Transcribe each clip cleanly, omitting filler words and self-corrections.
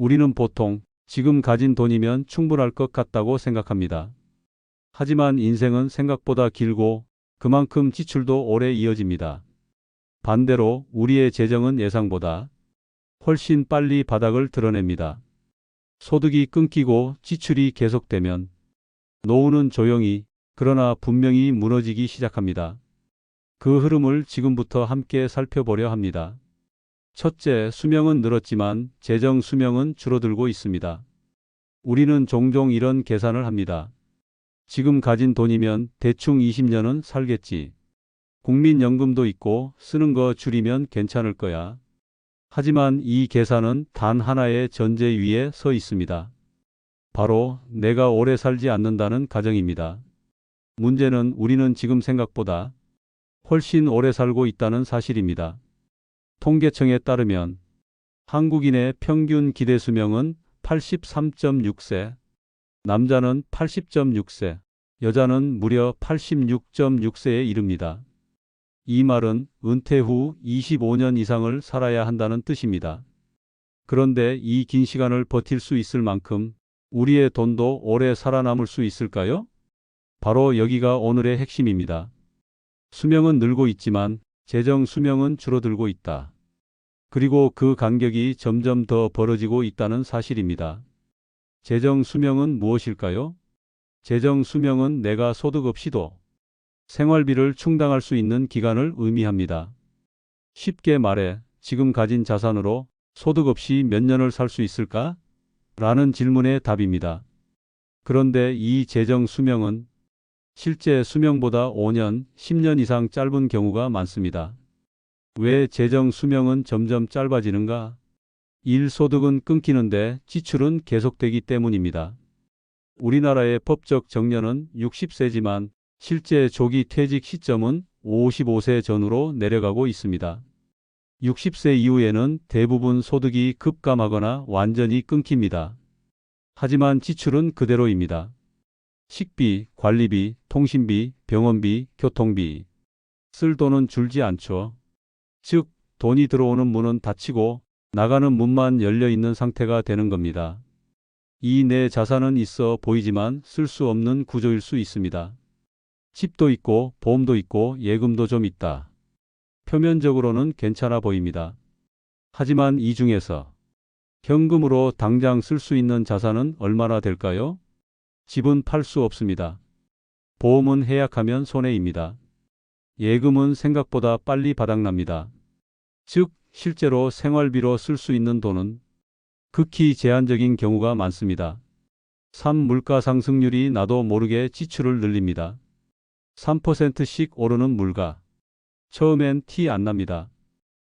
우리는 보통 지금 가진 돈이면 충분할 것 같다고 생각합니다. 하지만 인생은 생각보다 길고 그만큼 지출도 오래 이어집니다. 반대로 우리의 재정은 예상보다 훨씬 빨리 바닥을 드러냅니다. 소득이 끊기고 지출이 계속되면 노후는 조용히 그러나 분명히 무너지기 시작합니다. 그 흐름을 지금부터 함께 살펴보려 합니다. 첫째, 수명은 늘었지만 재정 수명은 줄어들고 있습니다. 우리는 종종 이런 계산을 합니다. 지금 가진 돈이면 대충 20년은 살겠지. 국민연금도 있고 쓰는 거 줄이면 괜찮을 거야. 하지만 이 계산은 단 하나의 전제 위에 서 있습니다. 바로 내가 오래 살지 않는다는 가정입니다. 문제는 우리는 지금 생각보다 훨씬 오래 살고 있다는 사실입니다. 통계청에 따르면 한국인의 평균 기대 수명은 83.6세, 남자는 80.6세, 여자는 무려 86.6세에 이릅니다. 이 말은 은퇴 후 25년 이상을 살아야 한다는 뜻입니다. 그런데 이 긴 시간을 버틸 수 있을 만큼 우리의 돈도 오래 살아남을 수 있을까요? 바로 여기가 오늘의 핵심입니다. 수명은 늘고 있지만 재정 수명은 줄어들고 있다. 그리고 그 간격이 점점 더 벌어지고 있다는 사실입니다. 재정 수명은 무엇일까요? 재정 수명은 내가 소득 없이도 생활비를 충당할 수 있는 기간을 의미합니다. 쉽게 말해 지금 가진 자산으로 소득 없이 몇 년을 살 수 있을까? 라는 질문의 답입니다. 그런데 이 재정 수명은 실제 수명보다 5년, 10년 이상 짧은 경우가 많습니다. 왜 재정 수명은 점점 짧아지는가? 일소득은 끊기는데 지출은 계속되기 때문입니다. 우리나라의 법적 정년은 60세지만 실제 조기 퇴직 시점은 55세 전후로 내려가고 있습니다. 60세 이후에는 대부분 소득이 급감하거나 완전히 끊깁니다. 하지만 지출은 그대로입니다. 식비, 관리비, 통신비, 병원비, 교통비. 쓸 돈은 줄지 않죠. 즉, 돈이 들어오는 문은 닫히고 나가는 문만 열려 있는 상태가 되는 겁니다. 이 내 자산은 있어 보이지만 쓸 수 없는 구조일 수 있습니다. 집도 있고 보험도 있고 예금도 좀 있다. 표면적으로는 괜찮아 보입니다. 하지만 이 중에서 현금으로 당장 쓸 수 있는 자산은 얼마나 될까요? 집은 팔 수 없습니다. 보험은 해약하면 손해입니다. 예금은 생각보다 빨리 바닥납니다. 즉, 실제로 생활비로 쓸 수 있는 돈은 극히 제한적인 경우가 많습니다. 3. 물가 상승률이 나도 모르게 지출을 늘립니다. 3%씩 오르는 물가. 처음엔 티 안 납니다.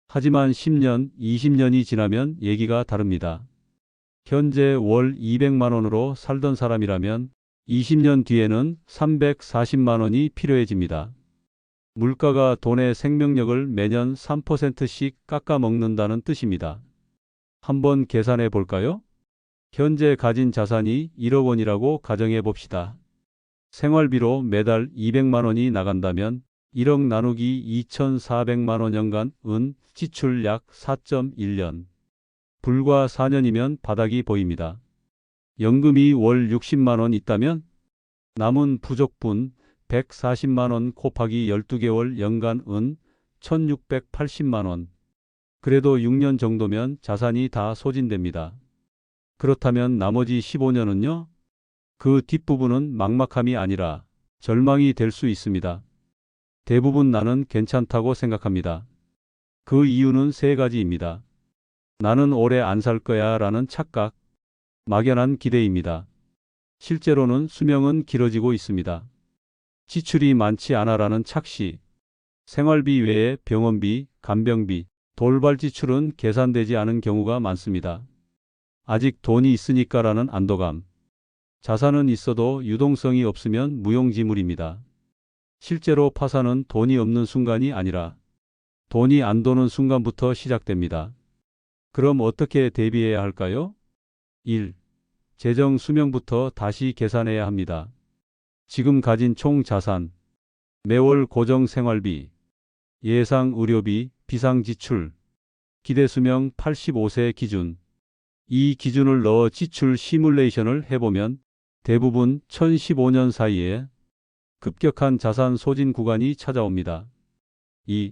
하지만 10년, 20년이 지나면 얘기가 다릅니다. 현재 월 200만 원으로 살던 사람이라면 20년 뒤에는 340만 원이 필요해집니다. 물가가 돈의 생명력을 매년 3%씩 깎아먹는다는 뜻입니다. 한번 계산해 볼까요? 현재 가진 자산이 1억 원이라고 가정해 봅시다. 생활비로 매달 200만 원이 나간다면 1억 나누기 2,400만 원 연간 지출 약 4.1년. 불과 4년이면 바닥이 보입니다. 연금이 월 60만 원 있다면 남은 부족분 140만 원 곱하기 12개월 연간 1,680만 원. 그래도 6년 정도면 자산이 다 소진됩니다. 그렇다면 나머지 15년은요? 그 뒷부분은 막막함이 아니라 절망이 될 수 있습니다. 대부분 나는 괜찮다고 생각합니다. 그 이유는 세 가지입니다. 나는 오래 안 살 거야 라는 착각, 막연한 기대입니다. 실제로는 수명은 길어지고 있습니다. 지출이 많지 않아라는 착시, 생활비 외에 병원비, 간병비, 돌발 지출은 계산되지 않은 경우가 많습니다. 아직 돈이 있으니까라는 안도감, 자산은 있어도 유동성이 없으면 무용지물입니다. 실제로 파산은 돈이 없는 순간이 아니라 돈이 안 도는 순간부터 시작됩니다. 그럼 어떻게 대비해야 할까요? 1. 재정 수명부터 다시 계산해야 합니다. 지금 가진 총 자산, 매월 고정 생활비, 예상 의료비, 비상 지출, 기대 수명 85세 기준, 이 기준을 넣어 지출 시뮬레이션을 해보면 대부분 2015년 사이에 급격한 자산 소진 구간이 찾아옵니다. 2.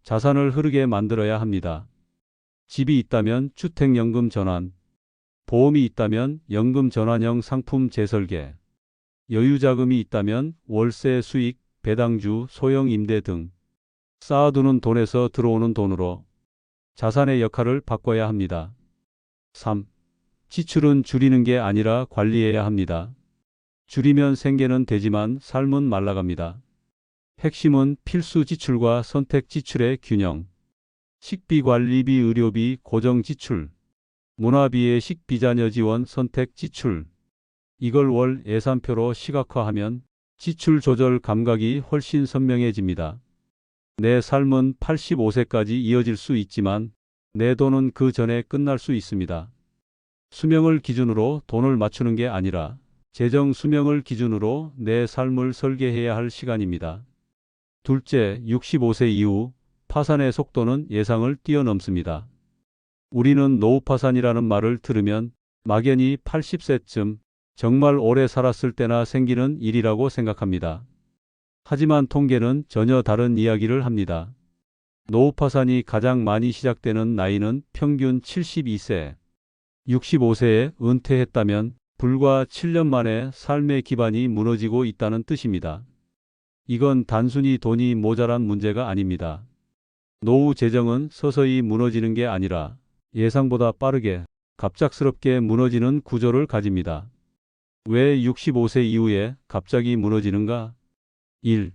자산을 흐르게 만들어야 합니다. 집이 있다면 주택연금 전환, 보험이 있다면 연금 전환형 상품 재설계, 여유자금이 있다면 월세 수익, 배당주, 소형 임대 등 쌓아두는 돈에서 들어오는 돈으로 자산의 역할을 바꿔야 합니다. 3. 지출은 줄이는 게 아니라 관리해야 합니다. 줄이면 생계는 되지만 삶은 말라갑니다. 핵심은 필수 지출과 선택 지출의 균형. 식비, 관리비, 의료비, 고정 지출, 문화비의 식비자녀 지원, 선택 지출. 이걸 월 예산표로 시각화하면 지출 조절 감각이 훨씬 선명해집니다. 내 삶은 85세까지 이어질 수 있지만 내 돈은 그 전에 끝날 수 있습니다. 수명을 기준으로 돈을 맞추는 게 아니라 재정 수명을 기준으로 내 삶을 설계해야 할 시간입니다. 둘째, 65세 이후 파산의 속도는 예상을 뛰어넘습니다. 우리는 노후 파산이라는 말을 들으면 막연히 80세쯤 정말 오래 살았을 때나 생기는 일이라고 생각합니다. 하지만 통계는 전혀 다른 이야기를 합니다. 노후 파산이 가장 많이 시작되는 나이는 평균 72세. 65세에 은퇴했다면 불과 7년 만에 삶의 기반이 무너지고 있다는 뜻입니다. 이건 단순히 돈이 모자란 문제가 아닙니다. 노후 재정은 서서히 무너지는 게 아니라 예상보다 빠르게 갑작스럽게 무너지는 구조를 가집니다. 왜 65세 이후에 갑자기 무너지는가? 1.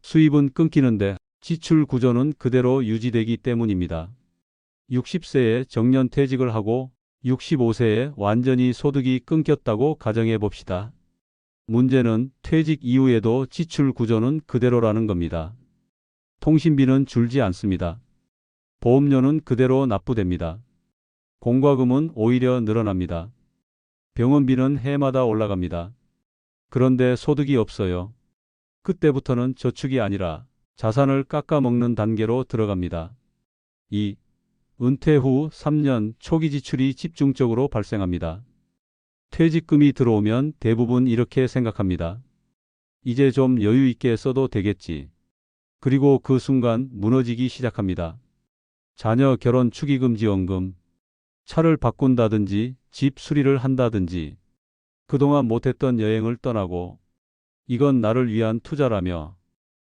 수입은 끊기는데 지출 구조는 그대로 유지되기 때문입니다. 60세에 정년퇴직을 하고 65세에 완전히 소득이 끊겼다고 가정해 봅시다. 문제는 퇴직 이후에도 지출 구조는 그대로라는 겁니다. 통신비는 줄지 않습니다. 보험료는 그대로 납부됩니다. 공과금은 오히려 늘어납니다. 병원비는 해마다 올라갑니다. 그런데 소득이 없어요. 그때부터는 저축이 아니라 자산을 깎아먹는 단계로 들어갑니다. 2. 은퇴 후 3년 초기 지출이 집중적으로 발생합니다. 퇴직금이 들어오면 대부분 이렇게 생각합니다. 이제 좀 여유 있게 써도 되겠지. 그리고 그 순간 무너지기 시작합니다. 자녀 결혼 축의금 지원금, 차를 바꾼다든지 집 수리를 한다든지 그동안 못했던 여행을 떠나고 이건 나를 위한 투자라며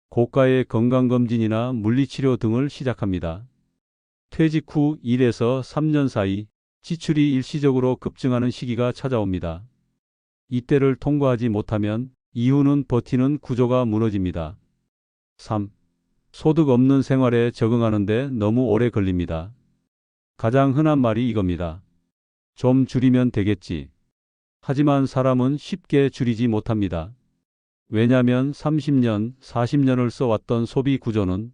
고가의 건강검진이나 물리치료 등을 시작합니다. 퇴직 후 1에서 3년 사이 지출이 일시적으로 급증하는 시기가 찾아옵니다. 이때를 통과하지 못하면 이후는 버티는 구조가 무너집니다. 3. 소득 없는 생활에 적응하는데 너무 오래 걸립니다. 가장 흔한 말이 이겁니다. 좀 줄이면 되겠지. 하지만 사람은 쉽게 줄이지 못합니다. 왜냐하면 30년, 40년을 써왔던 소비 구조는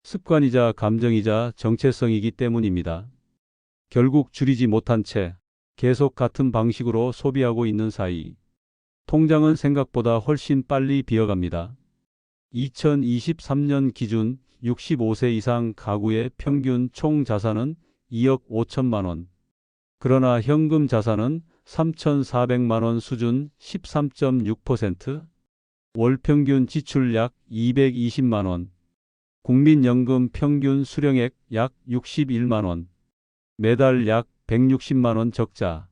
습관이자 감정이자 정체성이기 때문입니다. 결국 줄이지 못한 채 계속 같은 방식으로 소비하고 있는 사이 통장은 생각보다 훨씬 빨리 비어갑니다. 2023년 기준 65세 이상 가구의 평균 총 자산은 2억 5천만 원. 그러나 현금 자산은 3,400만 원 수준 13.6%, 월 평균 지출 약 220만 원, 국민연금 평균 수령액 약 61만 원, 매달 약 160만 원 적자,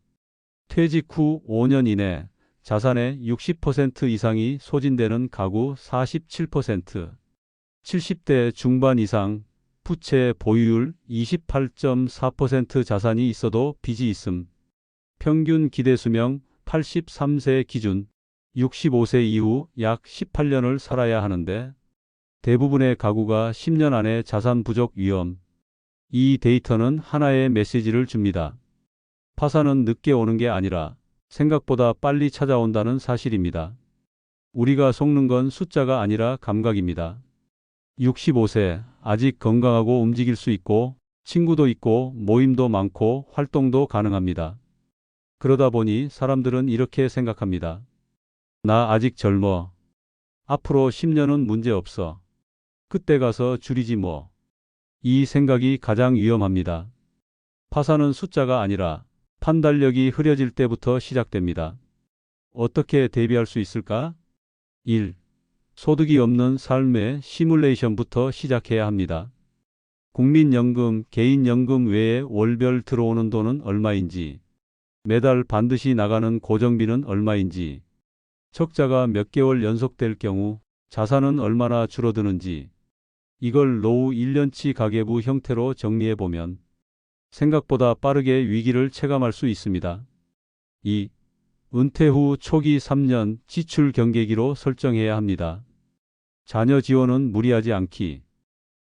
퇴직 후 5년 이내 자산의 60% 이상이 소진되는 가구 47%, 70대 중반 이상 부채 보유율 28.4% 자산이 있어도 빚이 있음, 평균 기대 수명 83세 기준 65세 이후 약 18년을 살아야 하는데 대부분의 가구가 10년 안에 자산 부족 위험. 이 데이터는 하나의 메시지를 줍니다. 파산은 늦게 오는 게 아니라 생각보다 빨리 찾아온다는 사실입니다. 우리가 속는 건 숫자가 아니라 감각입니다. 65세, 아직 건강하고 움직일 수 있고 친구도 있고 모임도 많고 활동도 가능합니다. 그러다 보니 사람들은 이렇게 생각합니다. 나 아직 젊어. 앞으로 10년은 문제 없어. 그때 가서 줄이지 뭐. 이 생각이 가장 위험합니다. 파산은 숫자가 아니라 판단력이 흐려질 때부터 시작됩니다. 어떻게 대비할 수 있을까? 1. 소득이 없는 삶의 시뮬레이션부터 시작해야 합니다. 국민연금, 개인연금 외에 월별 들어오는 돈은 얼마인지, 매달 반드시 나가는 고정비는 얼마인지, 적자가 몇 개월 연속될 경우 자산은 얼마나 줄어드는지, 이걸 노후 1년치 가계부 형태로 정리해보면 생각보다 빠르게 위기를 체감할 수 있습니다. 2. 은퇴 후 초기 3년 지출 경계기로 설정해야 합니다. 자녀 지원은 무리하지 않기,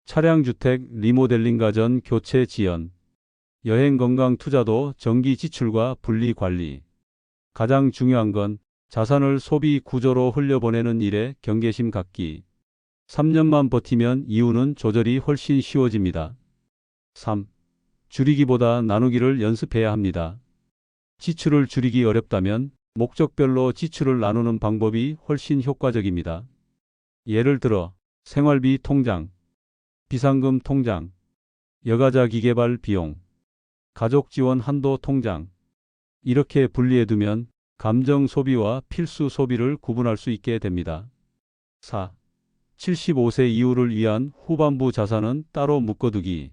차량 주택 리모델링 가전 교체 지연, 여행 건강 투자도 정기 지출과 분리 관리. 가장 중요한 건 자산을 소비 구조로 흘려보내는 일에 경계심 갖기. 3년만 버티면 이후는 조절이 훨씬 쉬워집니다. 3. 줄이기보다 나누기를 연습해야 합니다. 지출을 줄이기 어렵다면 목적별로 지출을 나누는 방법이 훨씬 효과적입니다. 예를 들어 생활비 통장, 비상금 통장, 여가자 기계발 비용, 가족 지원 한도 통장. 이렇게 분리해두면 감정 소비와 필수 소비를 구분할 수 있게 됩니다. 4. 75세 이후를 위한 후반부 자산은 따로 묶어두기.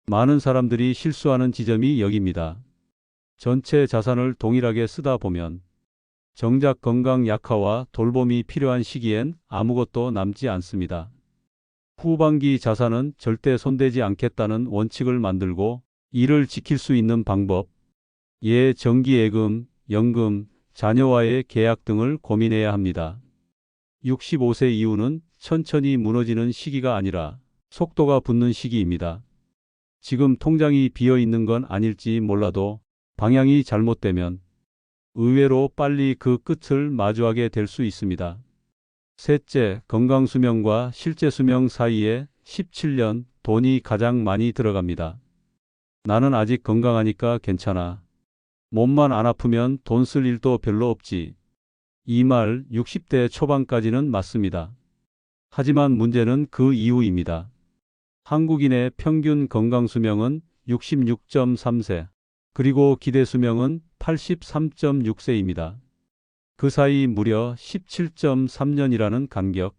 많은 사람들이 실수하는 지점이 여기입니다. 전체 자산을 동일하게 쓰다 보면 정작 건강 약화와 돌봄이 필요한 시기엔 아무것도 남지 않습니다. 후반기 자산은 절대 손대지 않겠다는 원칙을 만들고 이를 지킬 수 있는 방법, 정기예금, 연금, 자녀와의 계약 등을 고민해야 합니다. 65세 이후는 천천히 무너지는 시기가 아니라 속도가 붙는 시기입니다. 지금 통장이 비어 있는 건 아닐지 몰라도 방향이 잘못되면 의외로 빨리 그 끝을 마주하게 될 수 있습니다. 셋째, 건강수명과 실제수명 사이에 17년 돈이 가장 많이 들어갑니다. 나는 아직 건강하니까 괜찮아. 몸만 안 아프면 돈 쓸 일도 별로 없지. 이 말 60대 초반까지는 맞습니다. 하지만 문제는 그 이후입니다. 한국인의 평균 건강수명은 66.3세, 그리고 기대수명은 83.6세입니다. 그 사이 무려 17.3년이라는 간격,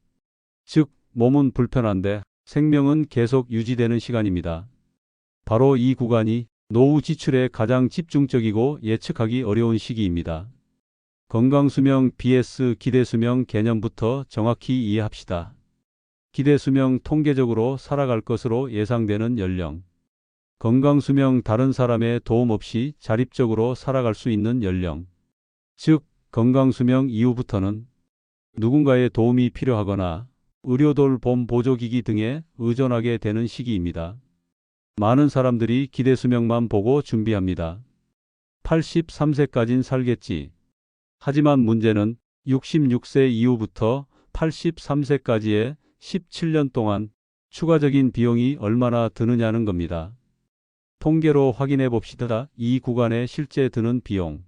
즉 몸은 불편한데 생명은 계속 유지되는 시간입니다. 바로 이 구간이 노후 지출에 가장 집중적이고 예측하기 어려운 시기입니다. 건강수명 vs 기대수명 개념부터 정확히 이해합시다. 기대수명 통계적으로 살아갈 것으로 예상되는 연령. 건강수명 다른 사람의 도움 없이 자립적으로 살아갈 수 있는 연령. 즉, 건강수명 이후부터는 누군가의 도움이 필요하거나 의료돌봄 보조기기 등에 의존하게 되는 시기입니다. 많은 사람들이 기대수명만 보고 준비합니다. 83세까진 살겠지. 하지만 문제는 66세 이후부터 83세까지의 17년 동안 추가적인 비용이 얼마나 드느냐는 겁니다. 통계로 확인해 봅시다. 이 구간에 실제 드는 비용.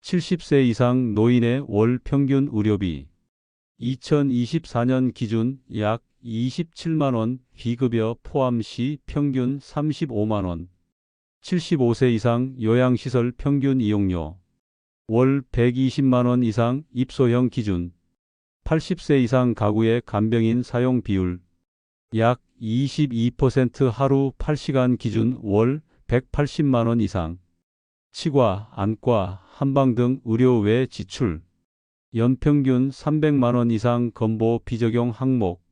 70세 이상 노인의 월 평균 의료비. 2024년 기준 약 27만 원, 비급여 포함 시 평균 35만 원. 75세 이상 요양시설 평균 이용료. 월 120만 원 이상 입소형 기준. 80세 이상 가구의 간병인 사용 비율. 약 22% 하루 8시간 기준 월 180만 원 이상. 치과, 안과, 한방 등 의료 외 지출. 연평균 300만 원 이상 건보 비적용 항목.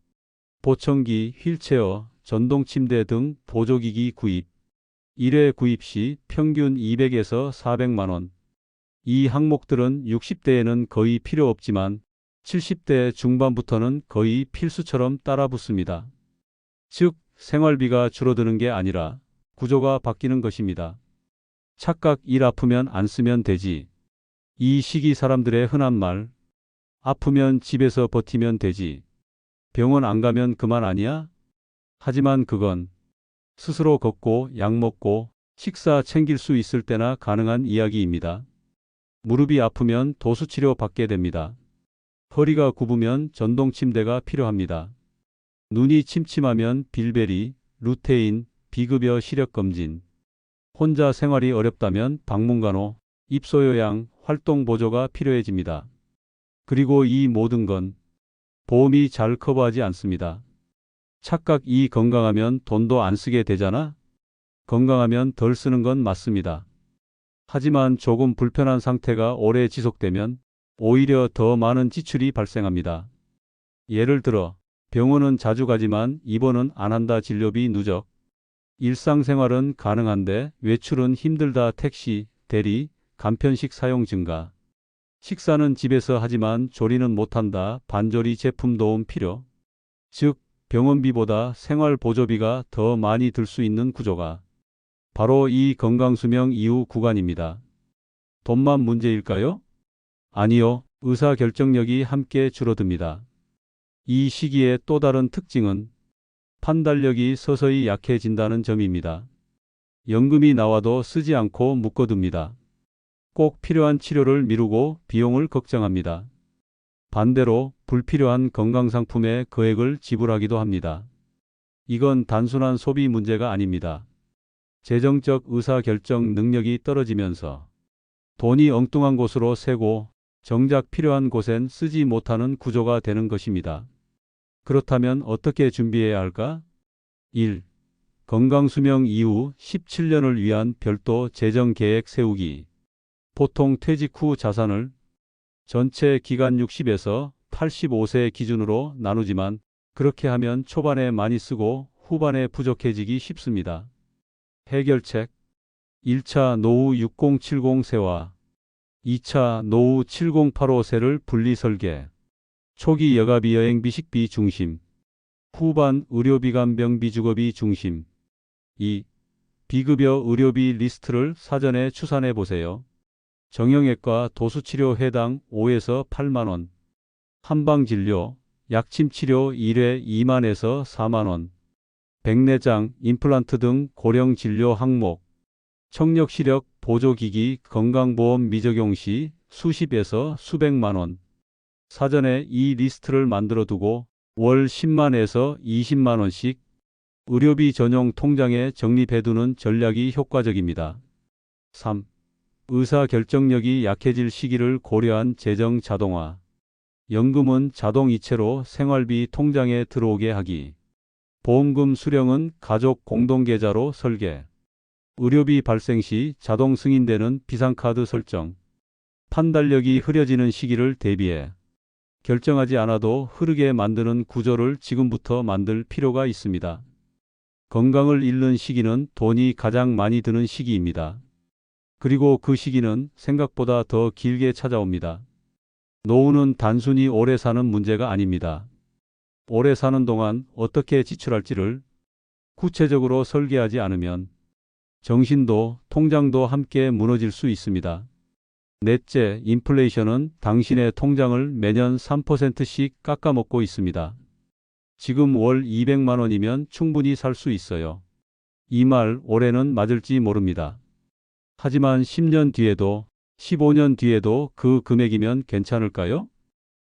보청기, 휠체어, 전동침대 등 보조기기 구입. 1회 구입 시 평균 200에서 400만 원. 이 항목들은 60대에는 거의 필요 없지만 70대 중반부터는 거의 필수처럼 따라붙습니다. 즉, 생활비가 줄어드는 게 아니라 구조가 바뀌는 것입니다. 착각 1 아프면 안 쓰면 되지. 이 시기 사람들의 흔한 말. 아프면 집에서 버티면 되지. 병원 안 가면 그만 아니야? 하지만 그건 스스로 걷고 약 먹고 식사 챙길 수 있을 때나 가능한 이야기입니다. 무릎이 아프면 도수치료 받게 됩니다. 허리가 굽으면 전동침대가 필요합니다. 눈이 침침하면 빌베리, 루테인, 비급여 시력검진. 혼자 생활이 어렵다면 방문간호, 입소요양, 활동보조가 필요해집니다. 그리고 이 모든 건 보험이 잘 커버하지 않습니다. 착각 이 건강하면 돈도 안 쓰게 되잖아? 건강하면 덜 쓰는 건 맞습니다. 하지만 조금 불편한 상태가 오래 지속되면 오히려 더 많은 지출이 발생합니다. 예를 들어 병원은 자주 가지만 입원은 안 한다 진료비 누적. 일상생활은 가능한데 외출은 힘들다 택시, 대리, 간편식 사용 증가. 식사는 집에서 하지만 조리는 못한다 반조리 제품 도움 필요. 즉 병원비보다 생활보조비가 더 많이 들 수 있는 구조가 바로 이 건강수명 이후 구간입니다. 돈만 문제일까요? 아니요. 의사결정력이 함께 줄어듭니다. 이 시기의 또 다른 특징은 판단력이 서서히 약해진다는 점입니다. 연금이 나와도 쓰지 않고 묶어둡니다. 꼭 필요한 치료를 미루고 비용을 걱정합니다. 반대로 불필요한 건강상품에 거액을 지불하기도 합니다. 이건 단순한 소비 문제가 아닙니다. 재정적 의사결정 능력이 떨어지면서 돈이 엉뚱한 곳으로 새고 정작 필요한 곳엔 쓰지 못하는 구조가 되는 것입니다. 그렇다면 어떻게 준비해야 할까? 1. 건강수명 이후 17년을 위한 별도 재정계획 세우기. 보통 퇴직 후 자산을 전체 기간 60에서 85세 기준으로 나누지만 그렇게 하면 초반에 많이 쓰고 후반에 부족해지기 쉽습니다. 해결책 1차 노후 6070세와 2차 노후 7085세를 분리 설계. 초기 여가비 여행비 식비 중심. 후반 의료비 간병비 주거비 중심. 2. 비급여 의료비 리스트를 사전에 추산해 보세요. 정형외과 도수치료 회당 5에서 8만원. 한방진료, 약침치료 1회 2만에서 4만원. 백내장, 임플란트 등 고령진료 항목. 청력시력 보조기기 건강보험 미적용 시 수십에서 수백만원. 사전에 이 리스트를 만들어 두고 월 10만에서 20만원씩 의료비 전용 통장에 적립해두는 전략이 효과적입니다. 3. 의사결정력이 약해질 시기를 고려한 재정 자동화. 연금은 자동 이체로 생활비 통장에 들어오게 하기. 보험금 수령은 가족 공동계좌로 설계. 의료비 발생 시 자동 승인되는 비상카드 설정. 판단력이 흐려지는 시기를 대비해 결정하지 않아도 흐르게 만드는 구조를 지금부터 만들 필요가 있습니다. 건강을 잃는 시기는 돈이 가장 많이 드는 시기입니다. 그리고 그 시기는 생각보다 더 길게 찾아옵니다. 노후는 단순히 오래 사는 문제가 아닙니다. 오래 사는 동안 어떻게 지출할지를 구체적으로 설계하지 않으면 정신도 통장도 함께 무너질 수 있습니다. 넷째, 인플레이션은 당신의 통장을 매년 3%씩 깎아먹고 있습니다. 지금 월 200만 원이면 충분히 살 수 있어요. 이 말 올해는 맞을지 모릅니다. 하지만 10년 뒤에도 15년 뒤에도 그 금액이면 괜찮을까요?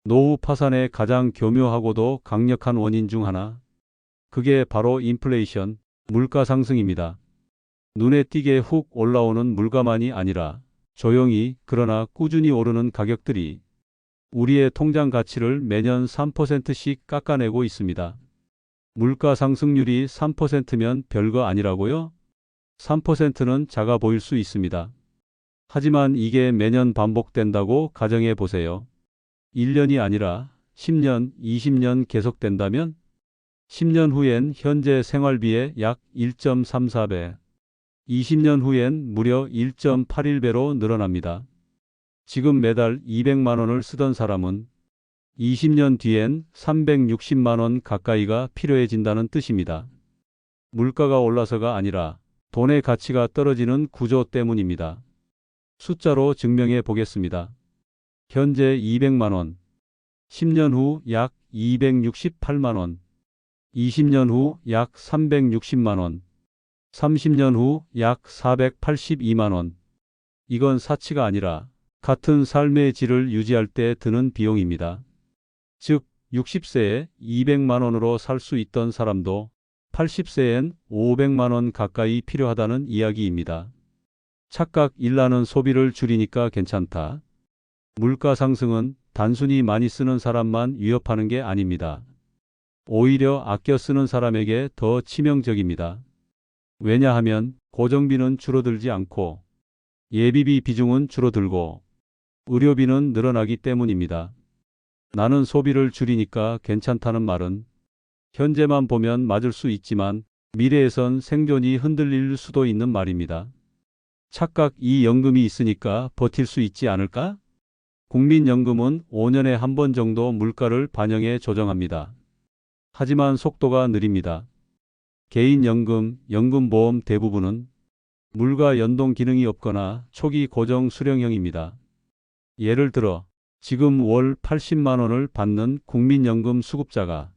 노후 파산의 가장 교묘하고도 강력한 원인 중 하나. 그게 바로 인플레이션, 물가 상승입니다. 눈에 띄게 훅 올라오는 물가만이 아니라 조용히 그러나 꾸준히 오르는 가격들이 우리의 통장 가치를 매년 3%씩 깎아내고 있습니다. 물가 상승률이 3%면 별거 아니라고요? 3%는 작아 보일 수 있습니다. 하지만 이게 매년 반복된다고 가정해 보세요. 1년이 아니라 10년, 20년 계속된다면 10년 후엔 현재 생활비의 약 1.34배, 20년 후엔 무려 1.81배로 늘어납니다. 지금 매달 200만 원을 쓰던 사람은 20년 뒤엔 360만 원 가까이가 필요해진다는 뜻입니다. 물가가 올라서가 아니라 돈의 가치가 떨어지는 구조 때문입니다. 숫자로 증명해 보겠습니다. 현재 200만 원, 10년 후 약 268만 원, 20년 후 약 360만 원, 30년 후 약 482만 원. 이건 사치가 아니라 같은 삶의 질을 유지할 때 드는 비용입니다. 즉 60세에 200만 원으로 살 수 있던 사람도 80세엔 500만 원 가까이 필요하다는 이야기입니다. 착각 1. 나는 소비를 줄이니까 괜찮다. 물가 상승은 단순히 많이 쓰는 사람만 위협하는 게 아닙니다. 오히려 아껴 쓰는 사람에게 더 치명적입니다. 왜냐하면 고정비는 줄어들지 않고 예비비 비중은 줄어들고 의료비는 늘어나기 때문입니다. 나는 소비를 줄이니까 괜찮다는 말은 현재만 보면 맞을 수 있지만 미래에선 생존이 흔들릴 수도 있는 말입니다. 착각 이 연금이 있으니까 버틸 수 있지 않을까? 국민연금은 5년에 한 번 정도 물가를 반영해 조정합니다. 하지만 속도가 느립니다. 개인연금, 연금보험 대부분은 물가 연동 기능이 없거나 초기 고정 수령형입니다. 예를 들어 지금 월 80만 원을 받는 국민연금 수급자가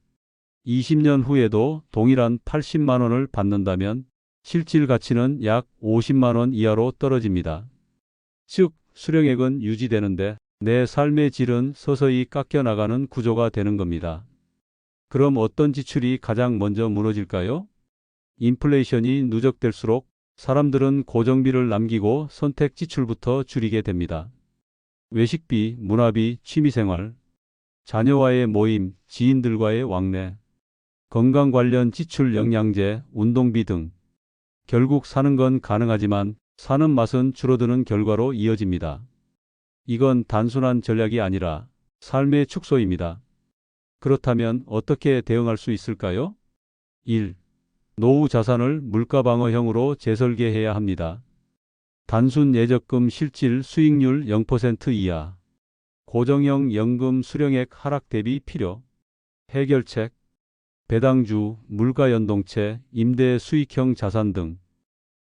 20년 후에도 동일한 80만 원을 받는다면 실질 가치는 약 50만 원 이하로 떨어집니다. 즉, 수령액은 유지되는데 내 삶의 질은 서서히 깎여 나가는 구조가 되는 겁니다. 그럼 어떤 지출이 가장 먼저 무너질까요? 인플레이션이 누적될수록 사람들은 고정비를 남기고 선택 지출부터 줄이게 됩니다. 외식비, 문화비, 취미생활, 자녀와의 모임, 지인들과의 왕래, 건강 관련 지출, 영양제, 운동비 등. 결국 사는 건 가능하지만 사는 맛은 줄어드는 결과로 이어집니다. 이건 단순한 전략이 아니라 삶의 축소입니다. 그렇다면 어떻게 대응할 수 있을까요? 1. 노후 자산을 물가 방어형으로 재설계해야 합니다. 단순 예적금 실질 수익률 0% 이하, 고정형 연금 수령액 하락 대비 필요, 해결책, 배당주, 물가연동체, 임대 수익형 자산 등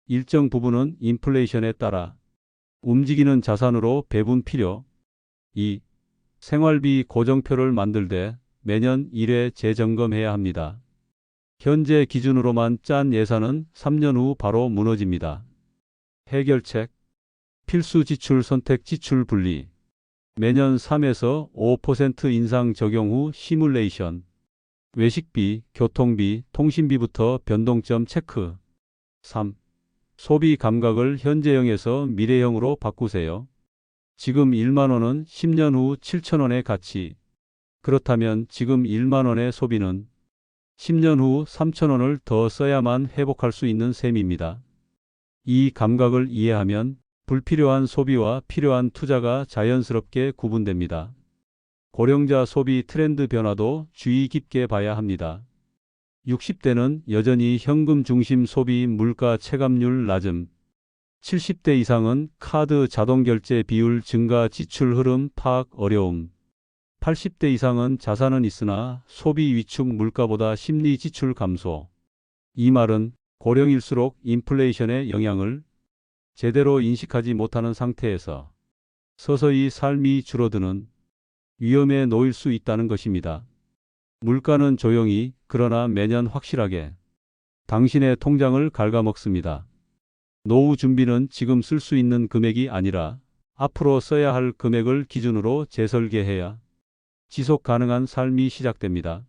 일정 부분은 인플레이션에 따라 움직이는 자산으로 배분 필요. 2. 생활비 고정표를 만들 때 매년 1회 재점검해야 합니다. 현재 기준으로만 짠 예산은 3년 후 바로 무너집니다. 해결책, 필수 지출 선택 지출 분리, 매년 3에서 5% 인상 적용 후 시뮬레이션, 외식비, 교통비, 통신비부터 변동점 체크. 3. 소비 감각을 현재형에서 미래형으로 바꾸세요. 지금 1만 원은 10년 후 7천 원의 가치. 그렇다면 지금 1만 원의 소비는 10년 후 3천 원을 더 써야만 회복할 수 있는 셈입니다. 이 감각을 이해하면 불필요한 소비와 필요한 투자가 자연스럽게 구분됩니다. 고령자 소비 트렌드 변화도 주의 깊게 봐야 합니다. 60대는 여전히 현금 중심 소비 물가 체감률 낮음. 70대 이상은 카드 자동 결제 비율 증가 지출 흐름 파악 어려움. 80대 이상은 자산은 있으나 소비 위축 물가보다 심리 지출 감소. 이 말은 고령일수록 인플레이션의 영향을 제대로 인식하지 못하는 상태에서 서서히 삶이 줄어드는 위험에 놓일 수 있다는 것입니다. 물가는 조용히 그러나 매년 확실하게 당신의 통장을 갉아먹습니다. 노후 준비는 지금 쓸 수 있는 금액이 아니라 앞으로 써야 할 금액을 기준으로 재설계해야 지속 가능한 삶이 시작됩니다.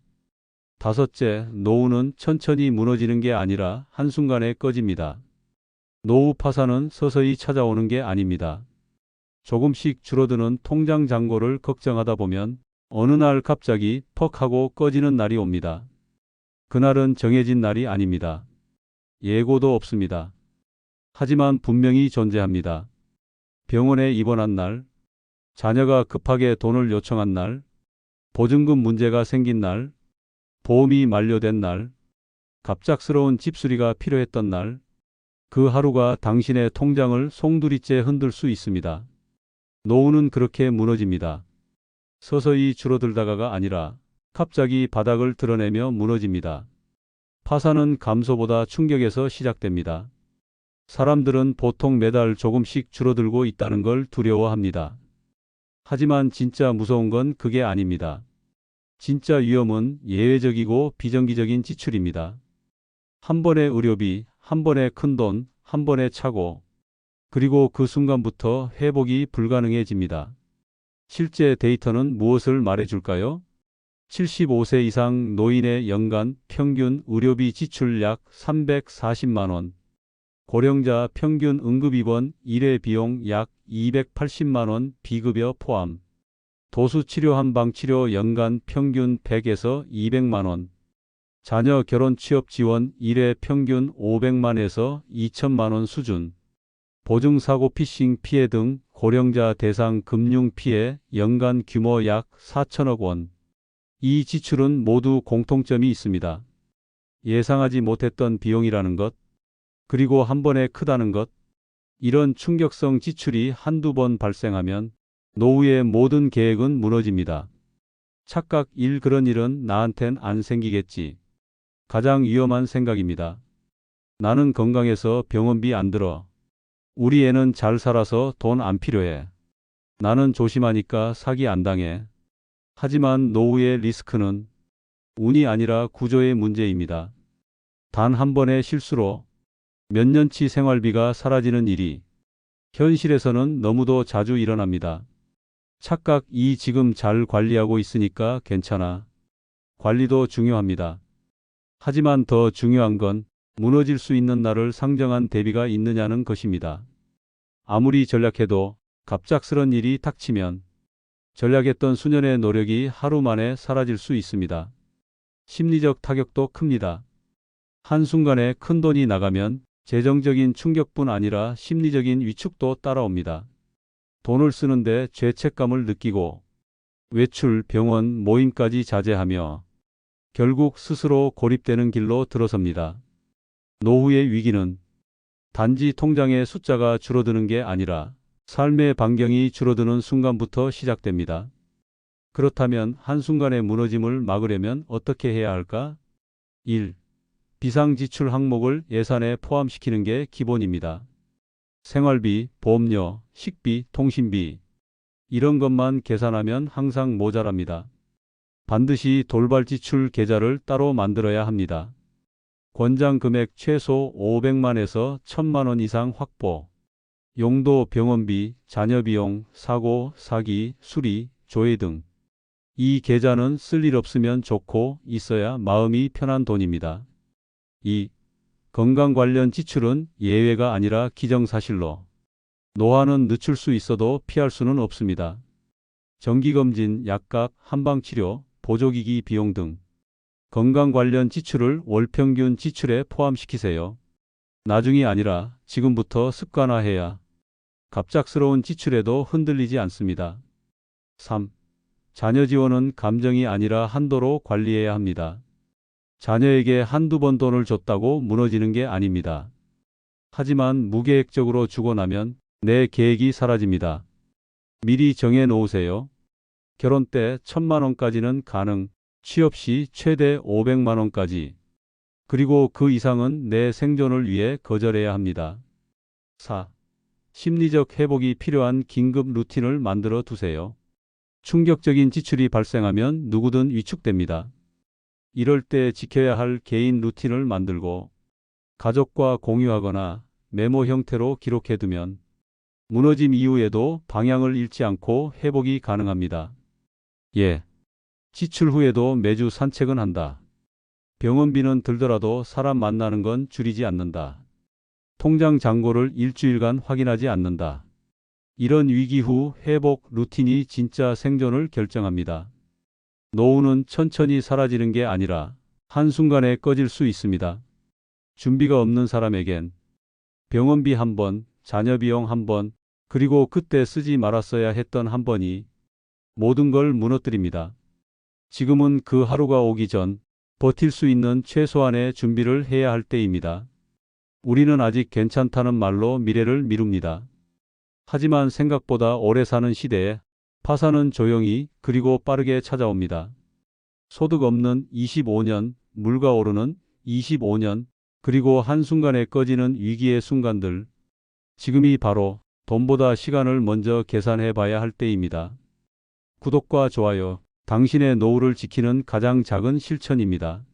다섯째, 노후는 천천히 무너지는 게 아니라 한순간에 꺼집니다. 노후 파산은 서서히 찾아오는 게 아닙니다. 조금씩 줄어드는 통장 잔고를 걱정하다 보면 어느 날 갑자기 퍽 하고 꺼지는 날이 옵니다. 그날은 정해진 날이 아닙니다. 예고도 없습니다. 하지만 분명히 존재합니다. 병원에 입원한 날, 자녀가 급하게 돈을 요청한 날, 보증금 문제가 생긴 날, 보험이 만료된 날, 갑작스러운 집수리가 필요했던 날, 그 하루가 당신의 통장을 송두리째 흔들 수 있습니다. 노후는 그렇게 무너집니다. 서서히 줄어들다가가 아니라 갑자기 바닥을 드러내며 무너집니다. 파산은 감소보다 충격에서 시작됩니다. 사람들은 보통 매달 조금씩 줄어들고 있다는 걸 두려워합니다. 하지만 진짜 무서운 건 그게 아닙니다. 진짜 위험은 예외적이고 비정기적인 지출입니다. 한 번의 의료비, 한 번의 큰돈, 한 번의 착오, 그리고 그 순간부터 회복이 불가능해집니다. 실제 데이터는 무엇을 말해줄까요? 75세 이상 노인의 연간 평균 의료비 지출 약 340만 원. 고령자 평균 응급입원 1회 비용 약 280만 원 비급여 포함. 도수치료 한방치료 연간 평균 100에서 200만 원. 자녀 결혼 취업 지원 1회 평균 500만에서 2천만 원 수준. 보증사고 피싱 피해 등 고령자 대상 금융 피해 연간 규모 약 4천억 원. 이 지출은 모두 공통점이 있습니다. 예상하지 못했던 비용이라는 것, 그리고 한 번에 크다는 것. 이런 충격성 지출이 한두 번 발생하면 노후의 모든 계획은 무너집니다. 착각 1. 그런 일은 나한텐 안 생기겠지. 가장 위험한 생각입니다. 나는 건강해서 병원비 안 들어. 우리 애는 잘 살아서 돈 안 필요해. 나는 조심하니까 사기 안 당해. 하지만 노후의 리스크는 운이 아니라 구조의 문제입니다. 단 한 번의 실수로 몇 년치 생활비가 사라지는 일이 현실에서는 너무도 자주 일어납니다. 착각 2. 지금 잘 관리하고 있으니까 괜찮아. 관리도 중요합니다. 하지만 더 중요한 건 무너질 수 있는 날을 상정한 대비가 있느냐는 것입니다. 아무리 전략해도 갑작스런 일이 닥치면 전략했던 수년의 노력이 하루 만에 사라질 수 있습니다. 심리적 타격도 큽니다. 한순간에 큰돈이 나가면 재정적인 충격뿐 아니라 심리적인 위축도 따라옵니다. 돈을 쓰는데 죄책감을 느끼고 외출, 병원, 모임까지 자제하며 결국 스스로 고립되는 길로 들어섭니다. 노후의 위기는 단지 통장의 숫자가 줄어드는 게 아니라 삶의 반경이 줄어드는 순간부터 시작됩니다. 그렇다면 한순간의 무너짐을 막으려면 어떻게 해야 할까? 1. 비상지출 항목을 예산에 포함시키는 게 기본입니다. 생활비, 보험료, 식비, 통신비 이런 것만 계산하면 항상 모자랍니다. 반드시 돌발 지출 계좌를 따로 만들어야 합니다. 권장 금액 최소 500만에서 1000만 원 이상 확보. 용도 병원비, 자녀비용, 사고, 사기, 수리, 조회 등. 이 계좌는 쓸 일 없으면 좋고 있어야 마음이 편한 돈입니다. 2. 건강 관련 지출은 예외가 아니라 기정사실로. 노화는 늦출 수 있어도 피할 수는 없습니다. 정기검진, 약값, 한방치료, 보조기기 비용 등 건강 관련 지출을 월 평균 지출에 포함시키세요. 나중이 아니라 지금부터 습관화해야 갑작스러운 지출에도 흔들리지 않습니다. 3. 자녀 지원은 감정이 아니라 한도로 관리해야 합니다. 자녀에게 한두 번 돈을 줬다고 무너지는 게 아닙니다. 하지만 무계획적으로 주고 나면 내 계획이 사라집니다. 미리 정해 놓으세요. 결혼 때 1000만 원까지는 가능, 취업 시 최대 500만 원까지. 그리고 그 이상은 내 생존을 위해 거절해야 합니다. 4. 심리적 회복이 필요한 긴급 루틴을 만들어 두세요. 충격적인 지출이 발생하면 누구든 위축됩니다. 이럴 때 지켜야 할 개인 루틴을 만들고 가족과 공유하거나 메모 형태로 기록해두면 무너짐 이후에도 방향을 잃지 않고 회복이 가능합니다. 예. 지출 후에도 매주 산책은 한다. 병원비는 들더라도 사람 만나는 건 줄이지 않는다. 통장 잔고를 일주일간 확인하지 않는다. 이런 위기 후 회복 루틴이 진짜 생존을 결정합니다. 노후는 천천히 사라지는 게 아니라 한순간에 꺼질 수 있습니다. 준비가 없는 사람에겐 병원비 한 번, 자녀비용 한 번, 그리고 그때 쓰지 말았어야 했던 한 번이 모든 걸 무너뜨립니다. 지금은 그 하루가 오기 전 버틸 수 있는 최소한의 준비를 해야 할 때입니다. 우리는 아직 괜찮다는 말로 미래를 미룹니다. 하지만 생각보다 오래 사는 시대에 파산은 조용히 그리고 빠르게 찾아옵니다. 소득 없는 25년, 물가 오르는 25년, 그리고 한순간에 꺼지는 위기의 순간들. 지금이 바로 돈보다 시간을 먼저 계산해 봐야 할 때입니다. 구독과 좋아요, 당신의 노후를 지키는 가장 작은 실천입니다.